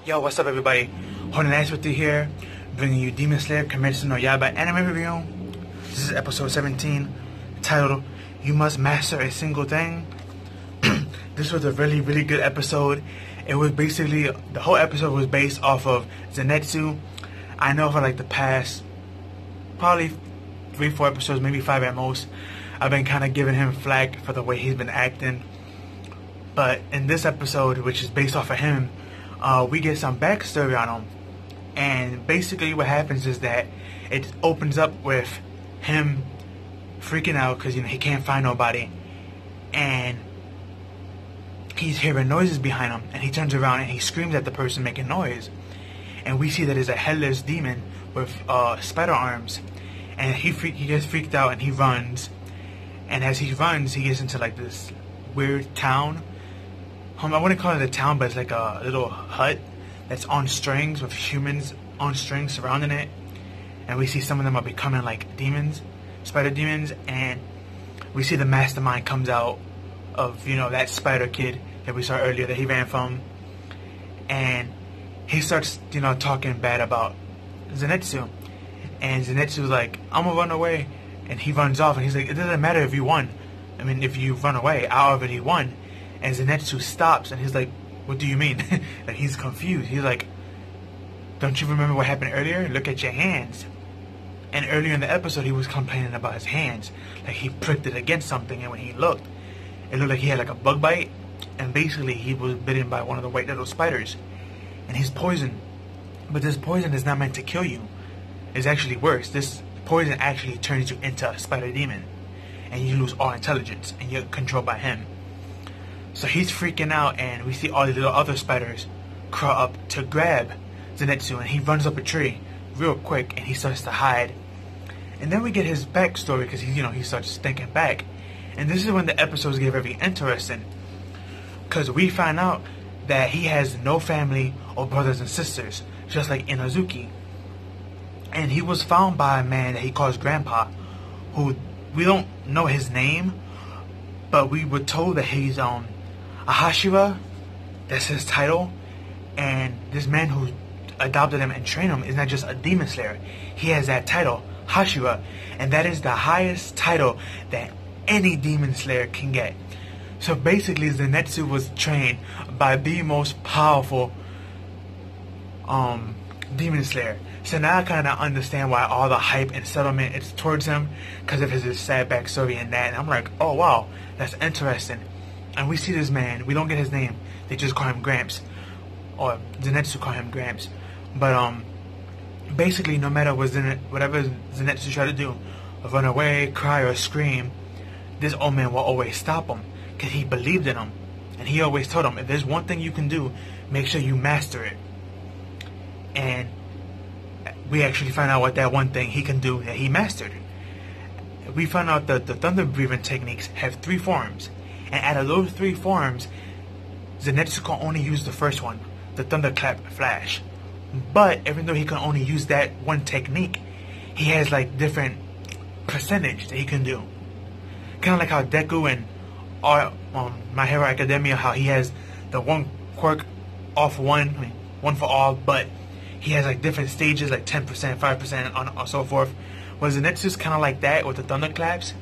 Yo, what's up everybody? Holding Nice with you here, bringing you Demon Slayer Kimetsu no Yaibe anime review. This is episode 17, titled, You Must Master a Single Thing. This was a really good episode. It was basically, the whole episode was based off of Zenitsu. I know for like the past, probably 3-4 episodes, maybe 5 at most, I've been kind of giving him flack for the way he's been acting. But in this episode, which is based off of him, we get some backstory on him. And basically what happens is that it opens up with him freaking out because, you know, he can't find nobody. And he's hearing noises behind him. And he turns around and he screams at the person making noise. And we see that it's a headless demon with spider arms. And he gets freaked out and he runs. And as he runs, he gets into like this weird town. I wouldn't call it a town, but it's like a little hut that's on strings with humans on strings surrounding it. And we see some of them are becoming like demons, spider demons. And we see the mastermind comes out of, you know, that spider kid that we saw earlier that he ran from. And he starts, you know, talking bad about Zenitsu. And Zenitsu's like, I'm gonna run away. And he runs off and he's like, it doesn't matter if you won. I mean, if you run away, I already won. And Zenitsu stops and he's like, what do you mean? Like, he's confused. He's like, don't you remember what happened earlier? Look at your hands. And earlier in the episode, he was complaining about his hands. Like, he pricked it against something, and when he looked, it looked like he had like a bug bite. And basically, he was bitten by one of the white little spiders. And he's poisoned. But this poison is not meant to kill you. It's actually worse. This poison actually turns you into a spider demon. And you lose all intelligence, and you're controlled by him. So he's freaking out, and we see all these little other spiders crawl up to grab Zenitsu, and he runs up a tree real quick, and he starts to hide. And then we get his backstory, because he starts thinking back. And this is when the episodes get very interesting, because we find out that he has no family or brothers and sisters, just like Inazuki. And he was found by a man that he calls Grandpa, who we don't know his name, but we were told that he's a Hashira, that's his title. And this man who adopted him and trained him is not just a demon slayer. He has that title, Hashira, and that is the highest title that any demon slayer can get. So basically, Zenitsu was trained by the most powerful demon slayer. So now I kind of understand why all the hype and settlement is towards him, because of his sad backstory and that. And I'm like, oh wow, that's interesting. And we see this man, we don't get his name, they just call him Gramps, or Zenitsu call him Gramps. But basically, no matter whatever Zenitsu tried to do, run away, cry, or scream, this old man will always stop him, because he believed in him. And he always told him, if there's one thing you can do, make sure you master it. And we actually find out what that one thing he can do that he mastered. We found out that the thunder breathing techniques have 3 forms. And out of those 3 forms, Zenitsu can only use the first one, the thunderclap flash. But even though he can only use that one technique, he has like different percentage that he can do. Kind of like how Deku and My Hero Academia, how he has the one quirk off one for all, but he has like different stages, like 10%, 5%, and so forth. Well, Zenitsu's kind of like that with the thunderclaps.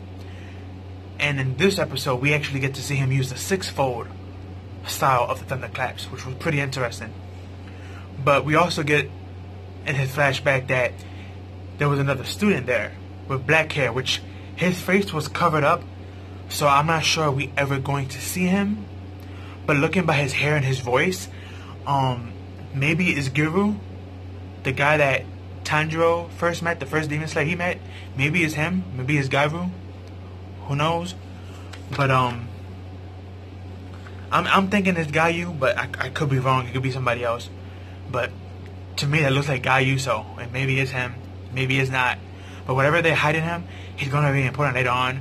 And in this episode, we actually get to see him use the 6-fold style of the thunderclaps, which was pretty interesting. But we also get in his flashback that there was another student there with black hair, which his face was covered up, so I'm not sure we ever going to see him. But looking by his hair and his voice, maybe it's Guru, the guy that Tanjiro first met, the first demon slayer he met. Maybe it's him, maybe it's Garu. Who knows? But I'm thinking it's Gayu, but I could be wrong. It could be somebody else. But to me, that looks like Gayu, so and maybe it's him, maybe it's not. But whatever they're hiding him, he's gonna be important later on.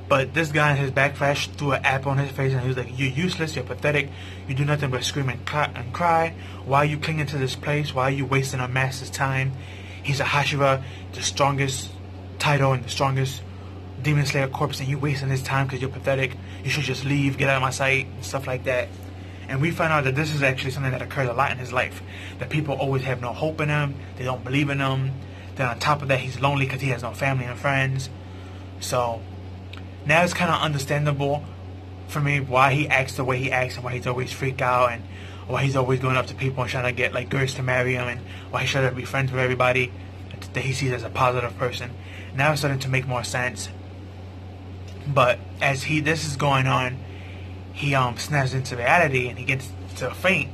But this guy in his backflash threw an apple on his face, and he was like, "You're useless. You're pathetic. You do nothing but scream and cry. Why are you clinging to this place? Why are you wasting our master's time? He's a Hashira, the strongest title and the strongest demon slayer corpse, and you wasting his time because you're pathetic. You should just leave, get out of my sight," and stuff like that. And we find out that this is actually something that occurs a lot in his life. That people always have no hope in him. They don't believe in him. Then on top of that, he's lonely because he has no family and friends. So now it's kind of understandable for me why he acts the way he acts and why he's always freaked out and why he's always going up to people and trying to get like girls to marry him and why he's trying to be friends with everybody that he sees as a positive person. Now it's starting to make more sense. But as this is going on, he snaps into reality and he gets to faint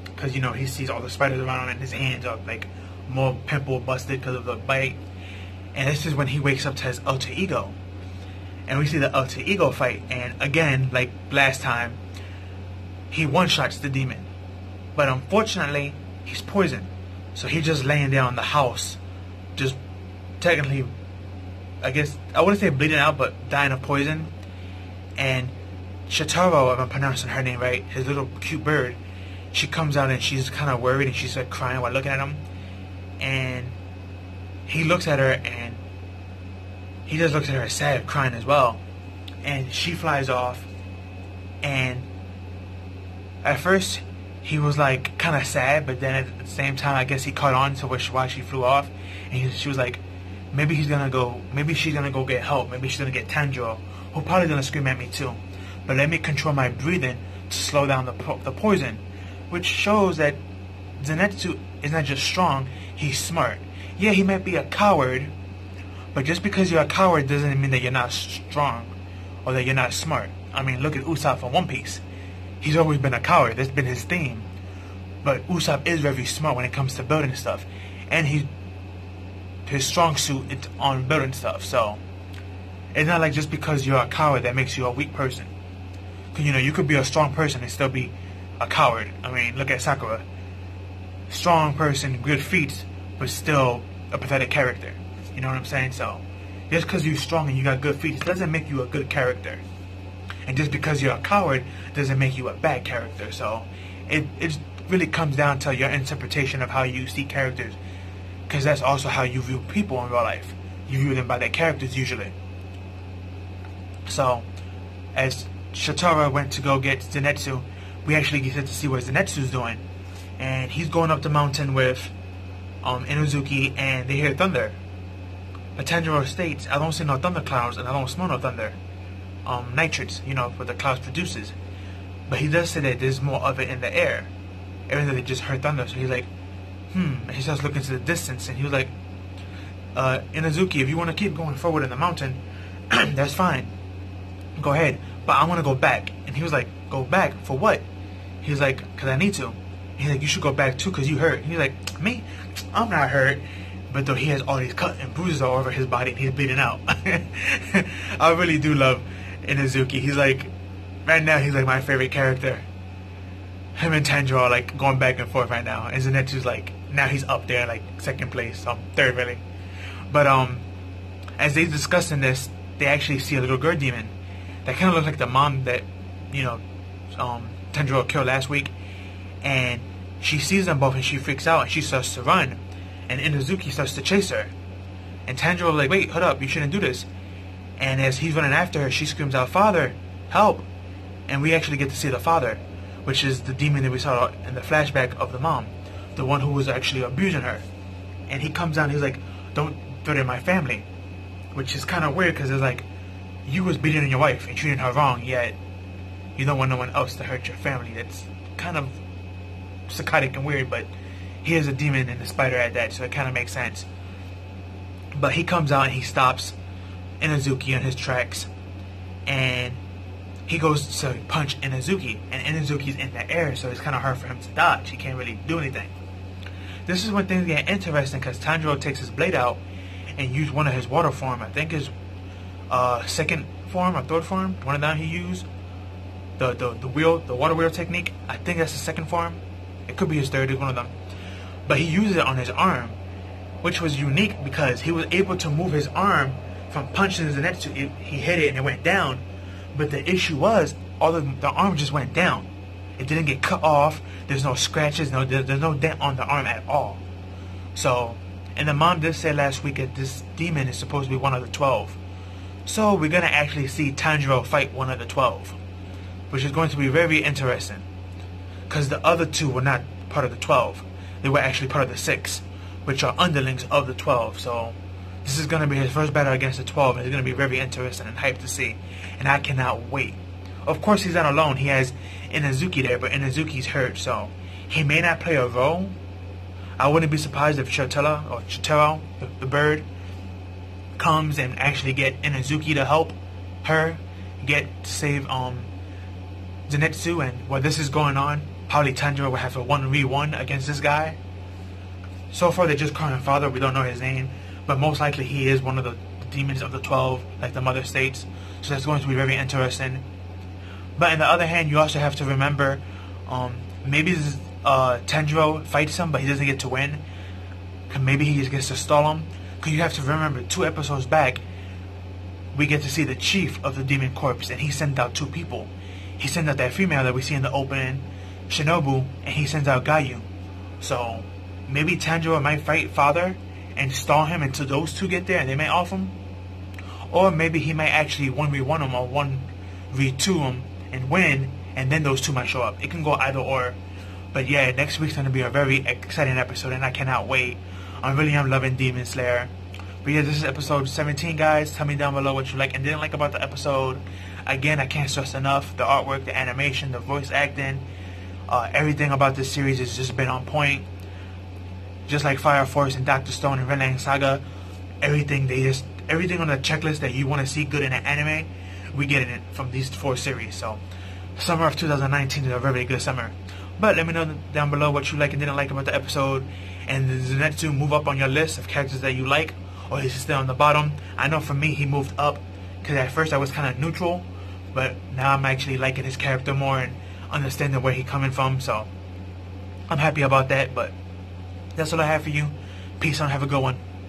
because he sees all the spiders around him and his hands are like more pimple busted because of the bite. And this is when he wakes up to his alter ego. And we see the alter ego fight. And again, like last time, he one-shots the demon. But unfortunately, he's poisoned. So he's just laying there on the house. Just technically, I guess, I wouldn't say bleeding out, but dying of poison. And Shotaro, if I'm pronouncing her name right, his little cute bird, she comes out and she's kind of worried and she's like crying while looking at him. And he looks at her and he just looks at her sad, crying as well. And she flies off. And at first, he was like kind of sad, but then at the same time, I guess he caught on to why she flew off. And she was like, maybe she's gonna go get help. Maybe she's gonna get Tanjiro, who probably gonna scream at me too. But let me control my breathing to slow down the poison. Which shows that Zenitsu is not just strong, he's smart. Yeah, he might be a coward, but just because you're a coward doesn't mean that you're not strong or that you're not smart. I mean, look at Usopp from One Piece. He's always been a coward. That's been his theme. But Usopp is very smart when it comes to building stuff. And his strong suit is on building stuff. So it's not like just because you're a coward that makes you a weak person. Because, you could be a strong person and still be a coward. I mean, look at Sakura. Strong person, good feats, but still a pathetic character. You know what I'm saying? So just because you're strong and you got good feats doesn't make you a good character. And just because you're a coward doesn't make you a bad character. So it really comes down to your interpretation of how you see characters. Because that's also how you view people in real life. You view them by their characters usually. So as Shotaro went to go get Zenitsu, we actually get to see what Zenitsu's doing. And he's going up the mountain with Inuzuki, and they hear thunder. But Tanjiro states, I don't see no thunder clouds and I don't smell no thunder. Nitrates, what the clouds produces. But he does say that there's more of it in the air. Even though they just heard thunder. So he's like, And he starts looking to the distance and he was like, Inuzuki, if you want to keep going forward in the mountain, that's fine. Go ahead. But I want to go back. And he was like, go back? For what? He was like, because I need to. He's like, you should go back too because you hurt. He's like, me? I'm not hurt. But though he has all these cuts and bruises all over his body and he's bleeding out. I really do love Inuzuki. He's like, right now he's like my favorite character. Him and Tanjiro are like going back and forth right now. And Zenitsu's like, now he's up there like second place. Third really. But as they discussing this, they actually see a little girl demon. That kind of looks like the mom that, Tanjiro killed last week. And she sees them both and she freaks out and she starts to run. And Inuzuki starts to chase her. And Tanjiro like, wait, hold up, you shouldn't do this. And as he's running after her, she screams out, Father, help. And we actually get to see the father, which is the demon that we saw in the flashback of the mom. The one who was actually abusing her. And he comes down, he's like, don't threaten my family. Which is kind of weird because it's like, you was beating on your wife and treating her wrong, yet you don't want no one else to hurt your family. That's kind of psychotic and weird, but he is a demon and a spider at that, so it kind of makes sense. But he comes out and he stops Inuzuki in his tracks, and he goes to punch Inuzuki, and Inuzuki's in the air, so it's kind of hard for him to dodge. He can't really do anything. This is when things get interesting because Tanjiro takes his blade out and used one of his water form. I think his second form or third form. One of them he used the water wheel technique. I think that's the second form. It could be his third. It's one of them. But he used it on his arm, which was unique because he was able to move his arm from punching Zenitsu. He hit it and it went down. But the issue was, the arm just went down. It didn't get cut off. There's no scratches. There's no dent on the arm at all. So, and the mom did say last week that this demon is supposed to be one of the 12. So we're going to actually see Tanjiro fight one of the 12. Which is going to be very interesting. because the other two were not part of the 12. They were actually part of the 6, which are underlings of the 12. So this is going to be his first battle against the 12, and it's going to be very interesting and hyped to see. And I cannot wait. Of course, he's not alone. He has Inazuki there, but Inazuki's hurt, so he may not play a role. I wouldn't be surprised if Chotaro, the bird, comes and actually get Inazuki to help her save Zenitsu. And while this is going on, probably Tanjiro will have a 1v1 against this guy. So far they just call him Father. We don't know his name, but most likely he is one of the demons of the 12, like the mother states. So that's going to be very interesting. But on the other hand, you also have to remember, maybe Tanjiro fights him, but he doesn't get to win. Maybe he just gets to stall him. Because you have to remember, 2 episodes back, we get to see the chief of the Demon Corps, and he sent out 2 people. He sent out that female that we see in the opening, Shinobu, and he sends out Gayu. So maybe Tanjiro might fight Father and stall him until those 2 get there, and they may off him. Or maybe he might actually 1v1 him or 1v2 him and win, and then those 2 might show up. It can go either or. But yeah, next week's going to be a very exciting episode, and I cannot wait. I really am loving Demon Slayer. But yeah, this is episode 17, guys. Tell me down below what you like and didn't like about the episode. Again, I can't stress enough, the artwork, the animation, the voice acting, everything about this series has just been on point. Just like Fire Force and Dr. Stone and Vinland Saga, everything on the checklist that you want to see good in an anime, we get it from these 4 series. So summer of 2019 is a very good summer. But let me know down below what you like and didn't like about the episode. And does Zenitsu move up on your list of characters that you like, or is he still on the bottom? I know for me he moved up, because at first I was kind of neutral, but now I'm actually liking his character more and understanding where he's coming from. So I'm happy about that. But that's all I have for you. Peace on, have a good one.